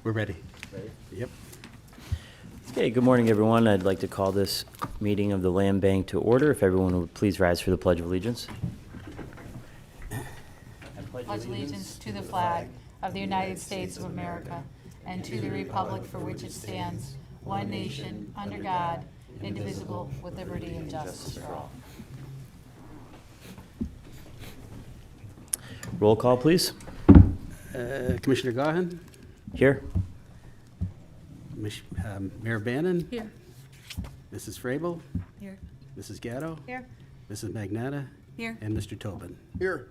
We're ready. Yep. Okay, good morning, everyone. I'd like to call this meeting of the Land Bank to order. If everyone would please rise for the Pledge of Allegiance. Pledge allegiance to the flag of the United States of America and to the republic for which it stands, one nation, under God, indivisible, with liberty and justice for all. Roll call, please. Commissioner Gahan, Here. Mayor Bannon, Here. Mrs. Frabel, Here. Mrs. Gatto, Here. Mrs. Magnata, Here. and Mr. Tobin. Here.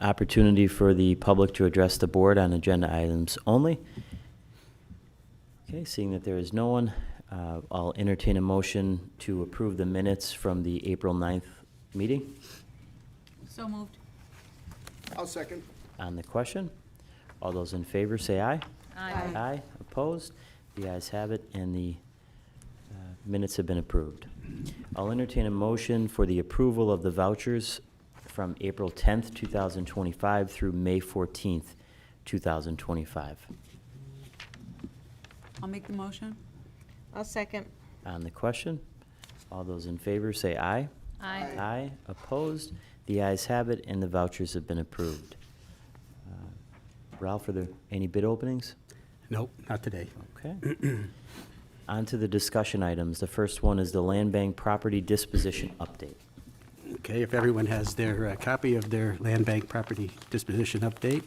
Opportunity for the public to address the board on agenda items only. Okay, seeing that there is no one, I'll entertain a motion to approve the minutes from the April 9th meeting. So moved. I'll second. On the question, all those in favor say aye. Aye. Aye. Opposed? The ayes have it, and the minutes have been approved. I'll entertain a motion for the approval of the vouchers from April 10th, 2025 through May 14th, 2025. I'll make the motion. I'll second. On the question, all those in favor say aye. Aye. Aye. Opposed? The ayes have it, and the vouchers have been approved. Ralph, are there any bid openings? Nope, not today. Okay. On to the discussion items. The first one is the Land Bank property disposition update. Okay, if everyone has their copy of their land bank property disposition update.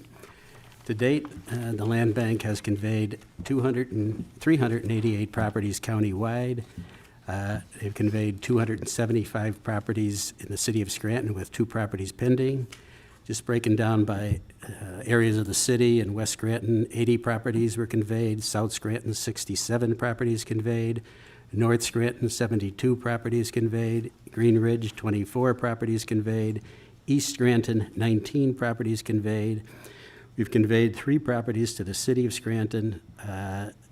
To date, the land bank has conveyed 388 properties countywide. They've conveyed 275 properties in the city of Scranton with 2 properties pending. Just breaking down by areas of the city, in West Scranton, 80 properties were conveyed. South Scranton, 67 properties conveyed. North Scranton, 72 properties conveyed. Green Ridge, 24 properties conveyed. East Scranton, 19 properties conveyed. We've conveyed 3 properties to the city of Scranton,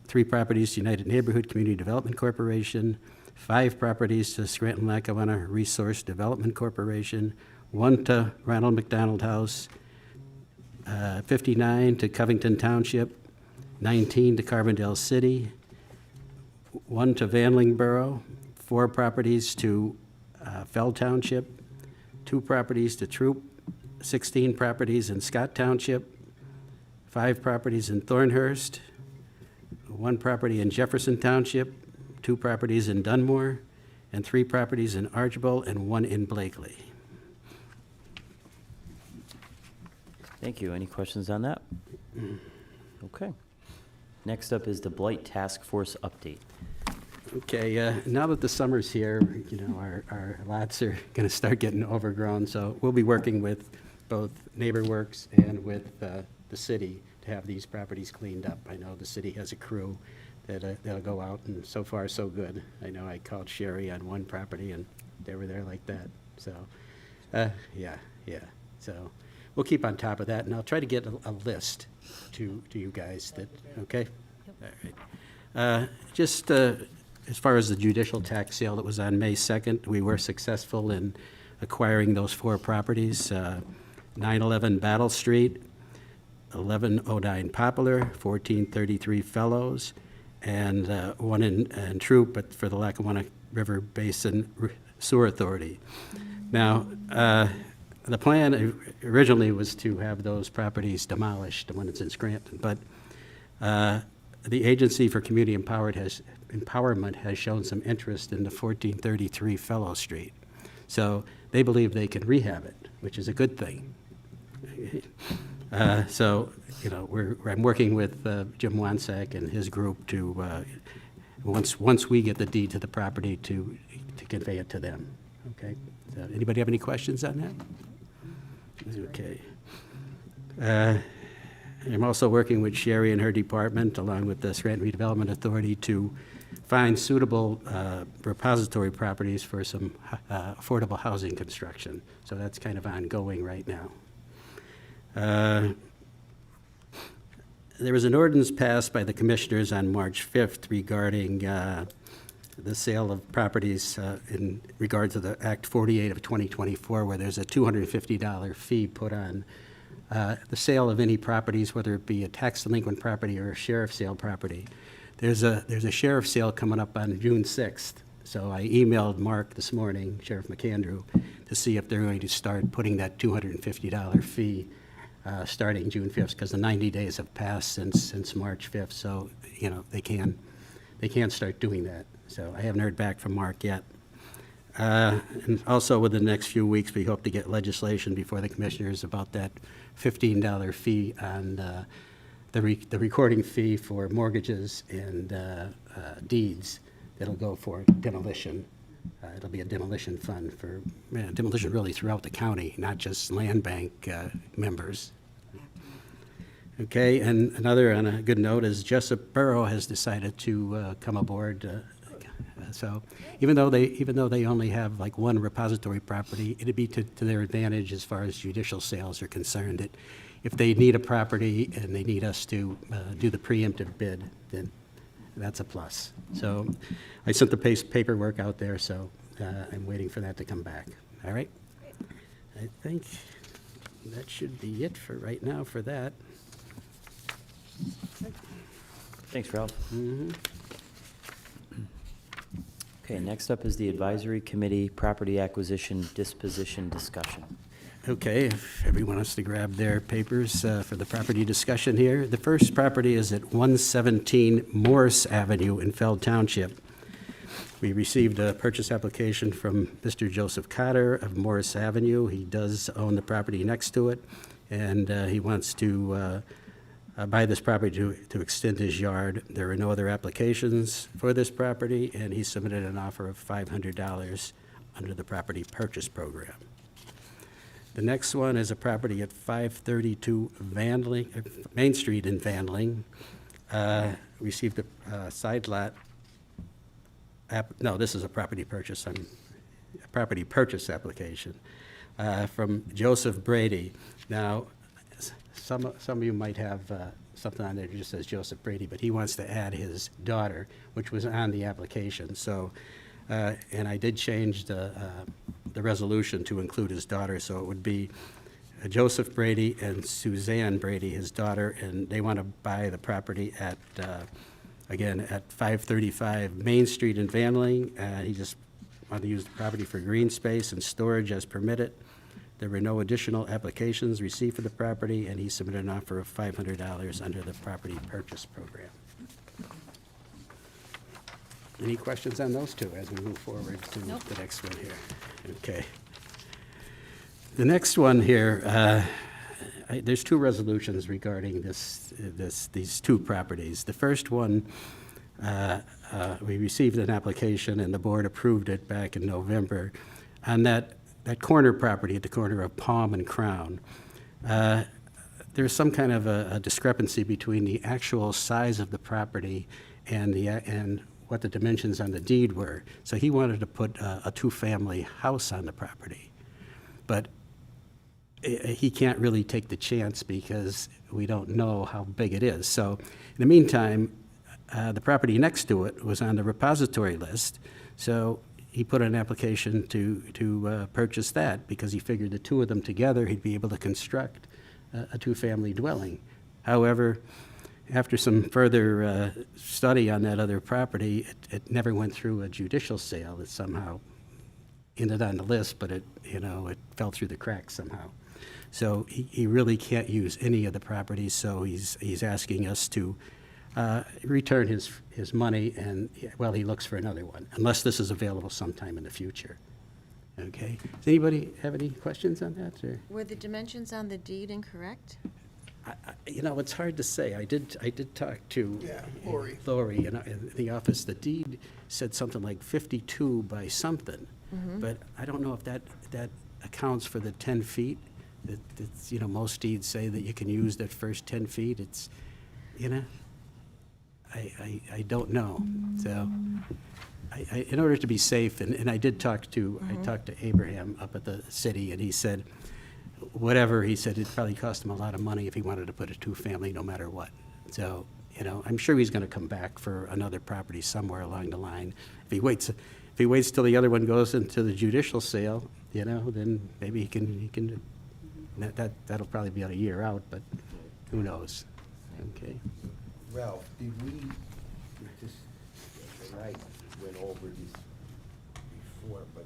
3 properties to United Neighborhood Community Development Corporation, 5 properties to Scranton Lackawanna Resource Development Corporation, 1 to Ronald McDonald House, 59 to Covington Township, 19 to Carbondale City, 1 to Vanlingboro, 4 properties to Fell Township, 2 properties to Troop, 16 properties in Scott Township, 5 properties in Thornhurst, 1 property in Jefferson Township, 2 properties in Dunmore, and 3 properties in Archibald and 1 in Blakely. Thank you. Any questions on that? Okay. Next up is the Blight Task Force update. Okay, now that the summer's here, you know, our lots are going to start getting overgrown, so we'll be working with both NeighborWorks and with the city to have these properties cleaned up. I know the city has a crew that'll go out, and so far, so good. I know I called Sherry on one property, and they were there like that. So, yeah. So we'll keep on top of that, and I'll try to get a list to you guys that, okay? All right. Just as far as the judicial tax sale that was on May 2nd, we were successful in acquiring those 4 properties, 911 Battle Street, 1109 Poplar, 1433 Fellows, and 1 in Troop, but for the Lackawanna River Basin Sewer Authority. Now, the plan originally was to have those properties demolished, the one that's in Scranton, but the Agency for Community Empowerment has shown some interest in the 1433 Fellow Street. So they believe they can rehab it, which is a good thing. So, you know, I'm working with Jim Wansack and his group to, once we get the deed to the property, to convey it to them. Okay? So anybody have any questions on that? Okay. I'm also working with Sherry and her department, along with the Scranton Redevelopment Authority, to find suitable repository properties for some affordable housing construction. So that's kind of ongoing right now. There was an ordinance passed by the commissioners on March 5th regarding the sale of properties in regard to the Act 48 of 2024, where there's a $250 fee put on the sale of any properties, whether it be a tax delinquent property or a sheriff sale property. There's a sheriff sale coming up on June 6th. So I emailed Mark this morning, Sheriff McAndrew, to see if they're going to start putting that $250 fee starting June 5th, because the 90 days have passed since March 5th. So, you know, they can start doing that. So I haven't heard back from Mark yet. And also within the next few weeks, we hope to get legislation before the commissioners about that $15 fee on the recording fee for mortgages and deeds that'll go for demolition. It'll be a demolition fund for demolition really throughout the county, not just land bank members. Okay, and another on a good note is Jessup Borough has decided to come aboard. So even though they only have like one repository property, it'd be to their advantage as far as judicial sales are concerned. That if they need a property and they need us to do the preemptive bid, then that's a plus. So I sent the paperwork out there, so I'm waiting for that to come back. All right? I think that should be it for right now for that. Thanks, Ralph. Okay, next up is the Advisory Committee Property Acquisition Disposition Discussion. Okay, if everyone wants to grab their papers for the property discussion here. The first property is at 117 Morris Avenue in Feld Township. We received a purchase application from Mr. Joseph Cotter of Morris Avenue. He does own the property next to it, and he wants to buy this property to extend his yard. There are no other applications for this property, and he submitted an offer of $500 under the property purchase program. The next one is a property at 532 Main Street in Vandling. Received a side lot. No, this is a property purchase. A property purchase application from Joseph Brady. Now, some of you might have something on there that just says Joseph Brady, but he wants to add his daughter, which was on the application. So, and I did change the resolution to include his daughter, so it would be Joseph Brady and Suzanne Brady, his daughter, and they want to buy the property at, again, at 535 Main Street in Vandling. He just wanted to use the property for green space and storage as permitted. There were no additional applications received for the property, and he submitted an offer of $500 under the property purchase program. Any questions on those two as we move forward to Nope. the next one here? Okay. The next one here, there's two resolutions regarding these two properties. The first one, we received an application and the board approved it back in November. On that corner property at the corner of Palm and Crown, there's some kind of a discrepancy between the actual size of the property and what the dimensions on the deed were. So he wanted to put a two-family house on the property. But he can't really take the chance because we don't know how big it is. So in the meantime, the property next to it was on the repository list. So he put an application to purchase that because he figured the two of them together, he'd be able to construct a two-family dwelling. However, after some further study on that other property, it never went through a judicial sale. It somehow ended on the list, but it fell through the cracks somehow. So he really can't use any of the properties, so he's asking us to return his money and, well, he looks for another one, unless this is available sometime in the future. Okay? Does anybody have any questions on that? Or? Were the dimensions on the deed incorrect? It's hard to say. I did talk to Lori in the office. The deed said something like 52 by something, but I don't know if that accounts for the 10 feet. It's, most deeds say that you can use that first 10 feet. It's, I don't know. So in order to be safe, and I did talk to, I talked to Abraham up at the city, and he said, whatever, he said it'd probably cost him a lot of money if he wanted to put a two-family no matter what. So, I'm sure he's going to come back for another property somewhere along the line. If he waits till the other one goes into the judicial sale, then maybe he can That'll probably be about a year out, but who knows? Okay. Ralph, did we, just, and I went over this before, but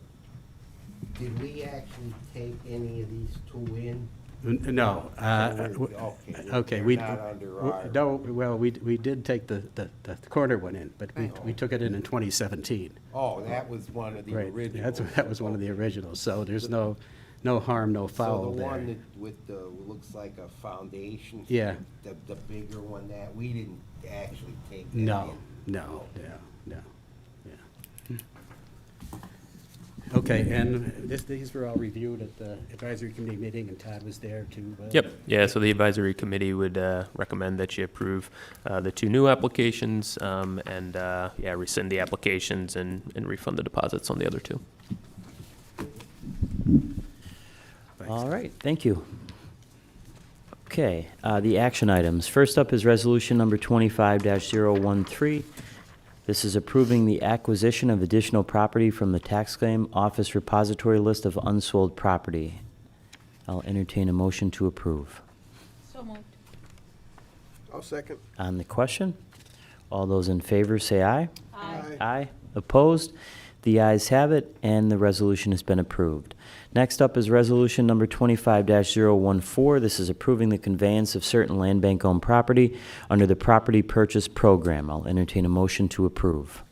did we actually take any of these two in? No. Okay, they're we, not under our- no, well, we did take the corner one in, but we took it in 2017. Oh, that was one of the Right, originals. that was one of the originals, so there's no harm, no foul So the one there. that with the, looks like a foundation. Yeah. The bigger one, that, we didn't actually take that in. No, yeah. Okay, and these were all reviewed at the advisory committee meeting, and Todd was there to. Yep, yeah, so the advisory committee would recommend that you approve the two new applications, and, yeah, rescind the applications and refund the deposits on the other two. Thanks. All right, thank you. Okay, the action items. First up is resolution number 25-013. This is approving the acquisition of additional property from the tax claim office repository list of unsold property. I'll entertain a motion to approve. So moved. I'll second. On the question, all those in favor say aye. Aye. Aye. Opposed? The ayes have it, and the resolution has been approved. Next up is resolution number 25-014. This is approving the conveyance of certain land bank-owned property under the property purchase program. I'll entertain a motion to approve.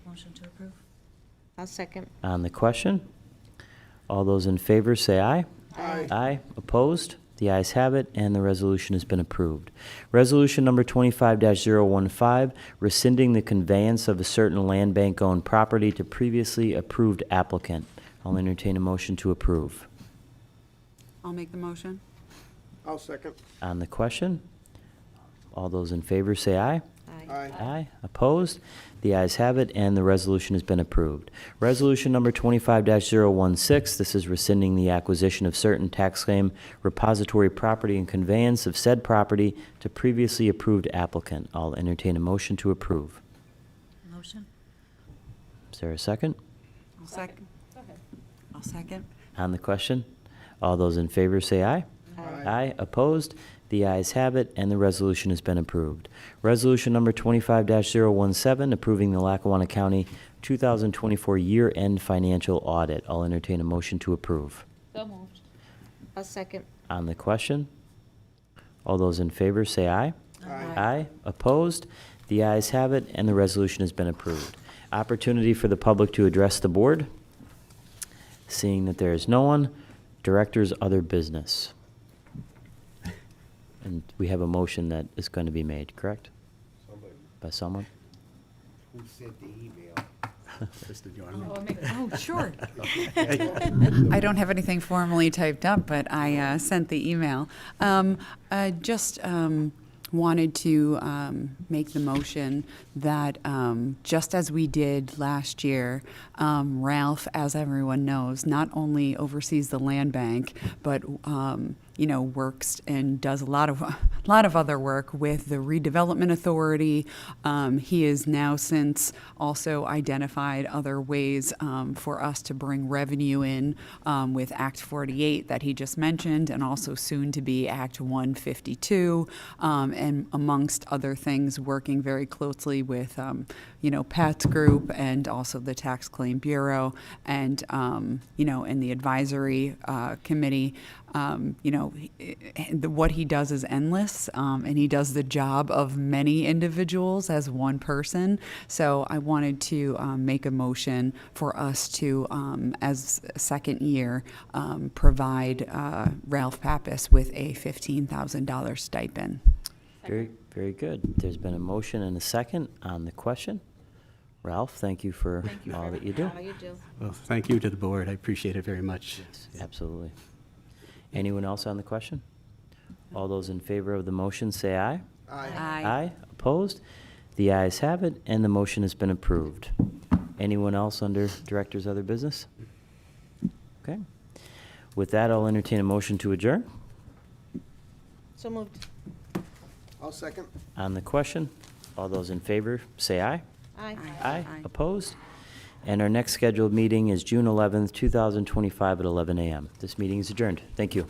Motion to approve. I'll second. On the question, all those in favor say aye. Aye. Aye. Opposed? The ayes have it, and the resolution has been approved. Resolution number 25-015, rescinding the conveyance of a certain land bank-owned property to previously approved applicant. I'll entertain a motion to approve. I'll make the motion. I'll second. On the question, all those in favor say aye. Aye. Aye. Opposed? The ayes have it, and the resolution has been approved. Resolution number 25-016, this is rescinding the acquisition of certain tax claim repository property and conveyance of said property to previously approved applicant. I'll entertain a motion to approve. Motion. Is there a second? I'll second. Go ahead. I'll second. On the question, all those in favor say aye. Aye. Opposed? The ayes have it, and the resolution has been approved. Resolution number 25-017, approving the Lackawanna County 2024 year-end financial audit. I'll entertain a motion to approve. So moved. I'll second. On the question, all those in favor say aye. Aye. Opposed? The ayes have it, and the resolution has been approved. Opportunity for the public to address the board. Seeing that there is no one, directors, other business. And we have a motion that is going to be made, correct? Somebody By someone? who sent the email. Kristen, you wanna make- Oh, make Oh, sure. I don't have anything formally typed up, but I sent the email. I just wanted to make the motion that just as we did last year, Ralph, as everyone knows, not only oversees the land bank, but works and does a lot of other work with the redevelopment authority. He has now since also identified other ways for us to bring revenue in with Act 48 that he just mentioned, and also soon to be Act 152, and amongst other things, working very closely with Pat's group and also the Tax Claim Bureau and in the advisory committee. What he does is endless, and he does the job of many individuals as one person. So I wanted to make a motion for us to, as a second year, provide Ralph Pappas with a $15,000 stipend. Very, very good. There's been a motion and a second on the question. Ralph, thank you for all that you do. How you do? Well, thank you to the board. I appreciate it very much. Absolutely. Anyone else on the question? All those in favor of the motion say aye. Aye. Aye. Opposed? The ayes have it, and the motion has been approved. Anyone else under Director's Other Business? Okay. With that, I'll entertain a motion to adjourn. So moved. I'll second. On the question, all those in favor say aye. Aye. Aye. Opposed? And our next scheduled meeting is June 11th, 2025 at 11 a.m. This meeting is adjourned. Thank you.